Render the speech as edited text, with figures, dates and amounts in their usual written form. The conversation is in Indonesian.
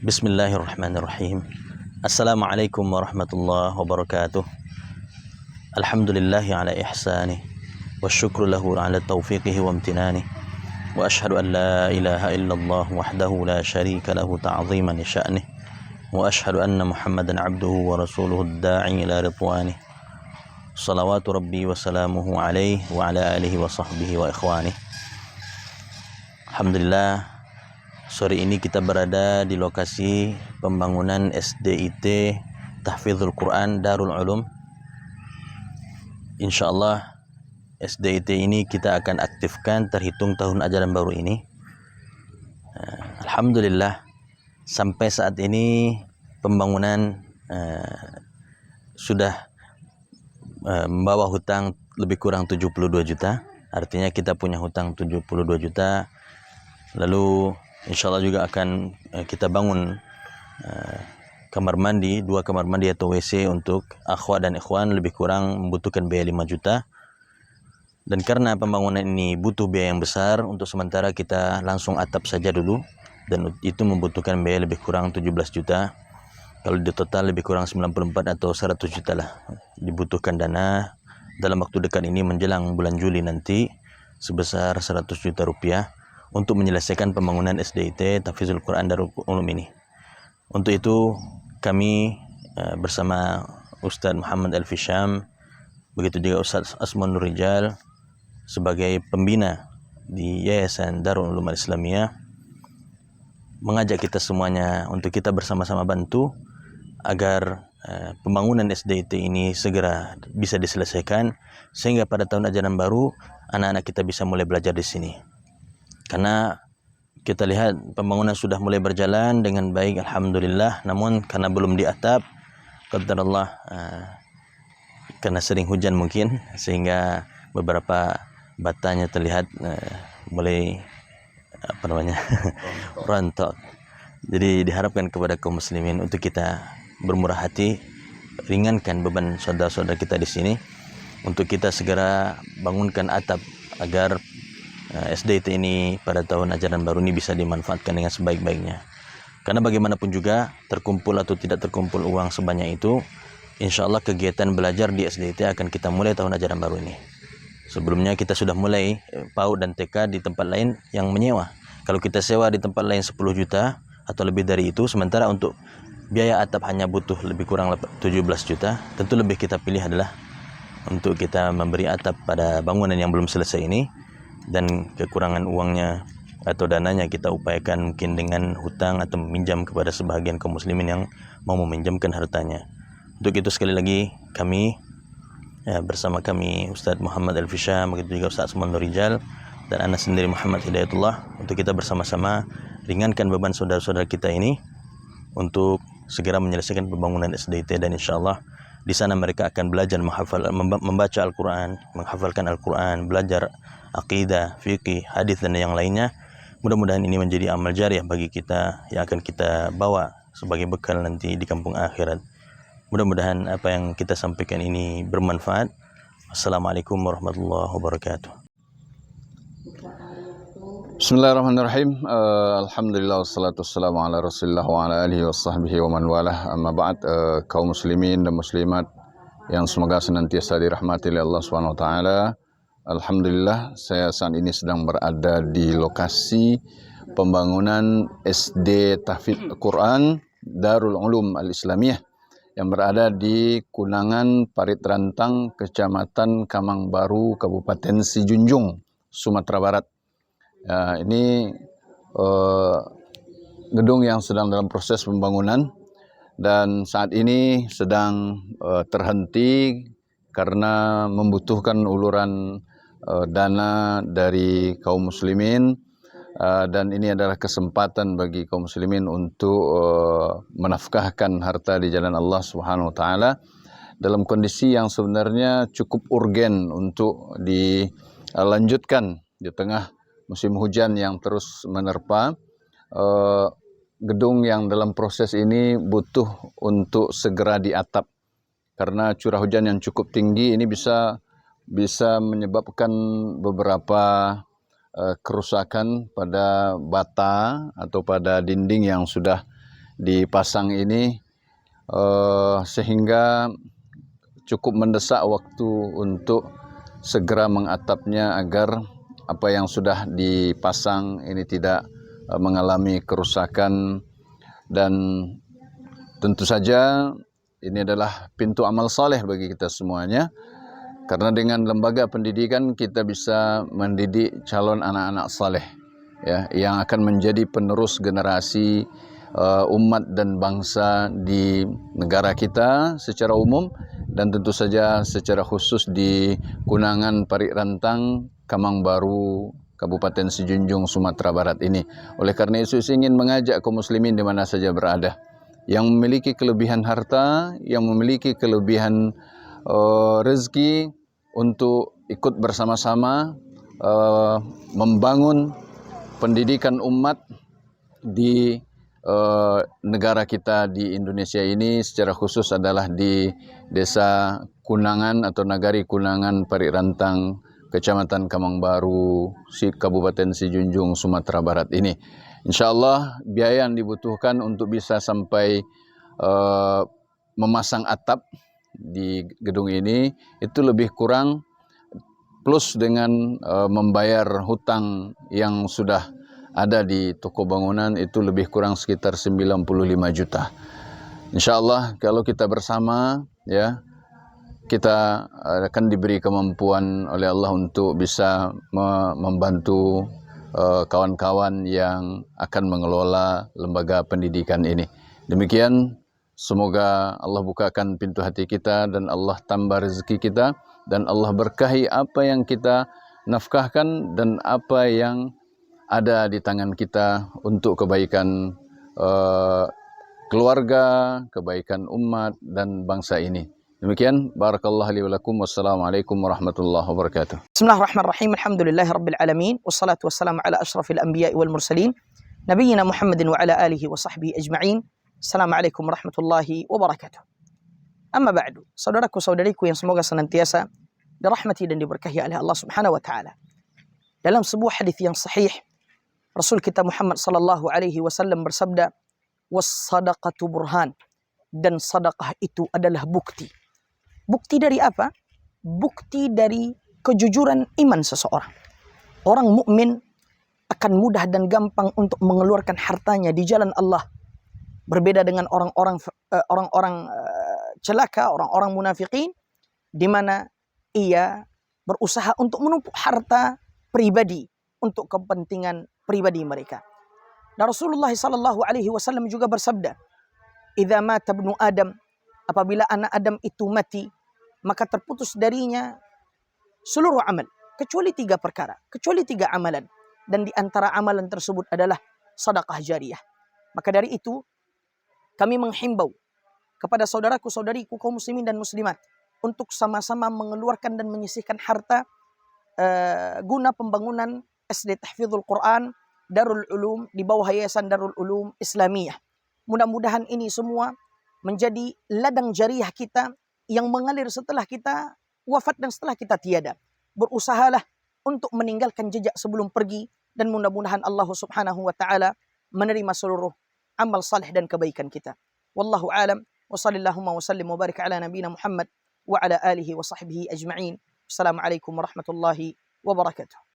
Bismillahirrahmanirrahim. Assalamualaikum warahmatullahi wabarakatuh. Alhamdulillahi ala ihsani wa syukru lahu ala taufiqihi wa amtinani. Wa ashhadu an la ilaha illallah wahdahu la syarika lahu ta'ziman li sya'nih. Wa ashhadu anna Muhammadan abduhu wa rasuluhu ad-da'i ila ridwanih. Salawatu rabbi wa salamuhu alaihi wa ala alihi wa sahbihi wa ikhwanih. Alhamdulillah, sore ini kita berada di lokasi pembangunan SDIT Tahfidzul Quran Darul Ulum. Insyaallah SDIT ini kita akan aktifkan terhitung tahun ajaran baru ini. Alhamdulillah, sampai saat ini pembangunan sudah membawa hutang lebih kurang 72 juta. Artinya kita punya hutang 72 juta. Lalu insyaallah juga akan kita bangun kamar mandi, 2 kamar mandi atau WC untuk akhwat dan ikhwan, lebih kurang membutuhkan biaya 5 juta. Dan karena pembangunan ini butuh biaya yang besar, untuk sementara kita langsung atap saja dulu, dan itu membutuhkan biaya lebih kurang 17 juta. Kalau di total lebih kurang 94 atau 100 juta lah dibutuhkan dana dalam waktu dekat ini menjelang bulan Juli nanti sebesar 100 juta rupiah untuk menyelesaikan pembangunan SDIT Tahfidzul Quran Darul Ulum ini. Untuk itu kami bersama Ustaz Muhammad Al-Fisham, begitu juga Ustaz Asman Nurijal sebagai pembina di Yayasan Darul Ulum Al-Islamiyah, mengajak kita semuanya untuk kita bersama-sama bantu agar pembangunan SDIT ini segera bisa diselesaikan, sehingga pada tahun ajaran baru anak-anak kita bisa mulai belajar di sini. Karena kita lihat pembangunan sudah mulai berjalan dengan baik, alhamdulillah, namun karena belum diatap, qadarullah, karena sering hujan mungkin, sehingga beberapa batanya terlihat mulai rontok. Jadi diharapkan kepada kaum muslimin untuk kita bermurah hati, ringankan beban saudara-saudara kita di sini, untuk kita segera bangunkan atap agar SDIT ini pada tahun ajaran baru ini bisa dimanfaatkan dengan sebaik-baiknya. Karena bagaimanapun juga, terkumpul atau tidak terkumpul uang sebanyak itu, insyaallah kegiatan belajar di SDIT akan kita mulai tahun ajaran baru ini. Sebelumnya kita sudah mulai PAUD dan TK di tempat lain yang menyewa. Kalau kita sewa di tempat lain 10 juta atau lebih dari itu, sementara untuk biaya atap hanya butuh lebih kurang 17 juta, tentu lebih kita pilih adalah untuk kita memberi atap pada bangunan yang belum selesai ini, dan kekurangan uangnya atau dananya kita upayakan mungkin dengan hutang atau meminjam kepada sebahagian kaum muslimin yang mau meminjamkan hartanya. Untuk itu sekali lagi kami bersama kami Ustaz Muhammad Al-Fisham, begitu juga Ustaz Asman Nurijal, dan anak sendiri Muhammad Hidayatullah, untuk kita bersama-sama ringankan beban saudara-saudara kita ini untuk segera menyelesaikan pembangunan SDIT, dan insyaallah di sana mereka akan belajar membaca Al-Quran, menghafalkan Al-Quran, belajar akidah, fikih, hadis dan yang lainnya. Mudah-mudahan ini menjadi amal jariah bagi kita yang akan kita bawa sebagai bekal nanti di kampung akhirat. Mudah-mudahan apa yang kita sampaikan ini bermanfaat. Assalamualaikum warahmatullahi wabarakatuh. Bismillahirrahmanirrahim. Alhamdulillah wassalatu wassalamu ala Rasulillah wa ala alihi washabbihi wa man walah. Amma ba'd, kaum muslimin dan muslimat yang semoga senantiasa dirahmati oleh Allah Subhanahu wa taala. Alhamdulillah, saya saat ini sedang berada di lokasi pembangunan SD Tahfidz Quran Darul Ulum Al-Islamiyah yang berada di Kunangan Parit Rantang, Kecamatan Kamangbaru, Kabupaten Sijunjung, Sumatera Barat. Ini gedung yang sedang dalam proses pembangunan dan saat ini sedang terhenti karena membutuhkan uluran dana dari kaum muslimin, dan ini adalah kesempatan bagi kaum muslimin untuk menafkahkan harta di jalan Allah Subhanahu wa taala dalam kondisi yang sebenarnya cukup urgen untuk dilanjutkan di tengah musim hujan yang terus menerpa. Gedung yang dalam proses ini butuh untuk segera diatap karena curah hujan yang cukup tinggi ini bisa menyebabkan beberapa kerusakan pada bata atau pada dinding yang sudah dipasang ini sehingga cukup mendesak waktu untuk segera mengatapnya agar apa yang sudah dipasang ini tidak mengalami kerusakan. Dan tentu saja ini adalah pintu amal saleh bagi kita semuanya, karena dengan lembaga pendidikan kita bisa mendidik calon anak-anak saleh, ya, yang akan menjadi penerus generasi umat dan bangsa di negara kita secara umum, dan tentu saja secara khusus di Kunangan Parit Rantang, Kamang Baru, Kabupaten Sijunjung, Sumatera Barat ini. Oleh karena itu saya ingin mengajak kaum muslimin di mana saja berada, yang memiliki kelebihan harta, yang memiliki kelebihan rezeki, untuk ikut bersama-sama membangun pendidikan umat di negara kita di Indonesia ini, secara khusus adalah di Desa Kunangan atau Nagari Kunangan Parit Rantang, Kecamatan Kamang Baru, Kabupaten Sijunjung, Sumatera Barat ini. InsyaAllah biaya yang dibutuhkan untuk bisa sampai memasang atap di gedung ini itu lebih kurang, plus dengan membayar hutang yang sudah ada di toko bangunan, itu lebih kurang sekitar 95 juta. InsyaAllah kalau kita bersama, ya, kita akan diberi kemampuan oleh Allah untuk bisa membantu kawan-kawan yang akan mengelola lembaga pendidikan ini. Demikian, semoga Allah bukakan pintu hati kita dan Allah tambah rezeki kita, dan Allah berkahi apa yang kita nafkahkan dan apa yang ada di tangan kita untuk kebaikan keluarga, kebaikan umat dan bangsa ini. Demikian, barakallahu li wa lakum, wassalamualaikum warahmatullahi wabarakatuh. Bismillahirrahmanirrahim. Alhamdulillahi rabbil alamin, wassalatu wassalamu ala asyrafil anbiya'i wal mursalin, nabiyyina Muhammadin wa ala alihi wa sahbihi ajma'in. Assalamualaikum warahmatullahi wabarakatuh. Amma ba'du, saudaraku-saudariku yang semoga senantiasa dirahmati dan diberkahi oleh Allah Subhanahu wa taala. Dalam sebuah hadis yang sahih, Rasul kita Muhammad sallallahu alaihi wasallam bersabda, "Was-sadaqatu burhan." Dan sedekah itu adalah bukti. Bukti dari apa? Bukti dari kejujuran iman seseorang. Orang mukmin akan mudah dan gampang untuk mengeluarkan hartanya di jalan Allah. Berbeda dengan orang-orang celaka, orang-orang munafikin, di mana ia berusaha untuk menumpuk harta pribadi untuk kepentingan pribadi mereka. Dan Rasulullah sallallahu alaihi wasallam juga bersabda, "Idza mata ibnu Adam," apabila anak Adam itu mati, maka terputus darinya seluruh amal, kecuali 3 perkara, kecuali 3 amalan. Dan di antara amalan tersebut adalah sedekah jariyah. Maka dari itu, kami menghimbau kepada saudaraku-saudariku kaum muslimin dan muslimat untuk sama-sama mengeluarkan dan menyisihkan harta guna pembangunan SD Tahfidzul Quran Darul Ulum di bawah Yayasan Darul Ulum Islamiyah. Mudah-mudahan ini semua menjadi ladang jariah kita yang mengalir setelah kita wafat dan setelah kita tiada. Berusahalah untuk meninggalkan jejak sebelum pergi, dan mudah-mudahan Allah Subhanahu wa taala menerima seluruh amal saleh dan kebaikan kita. Wallahu alam, wa sallallahu wa sallim wa barik ala nabiyina Muhammad wa ala alihi wa sahbihi ajma'in. Assalamualaikum warahmatullahi wabarakatuh.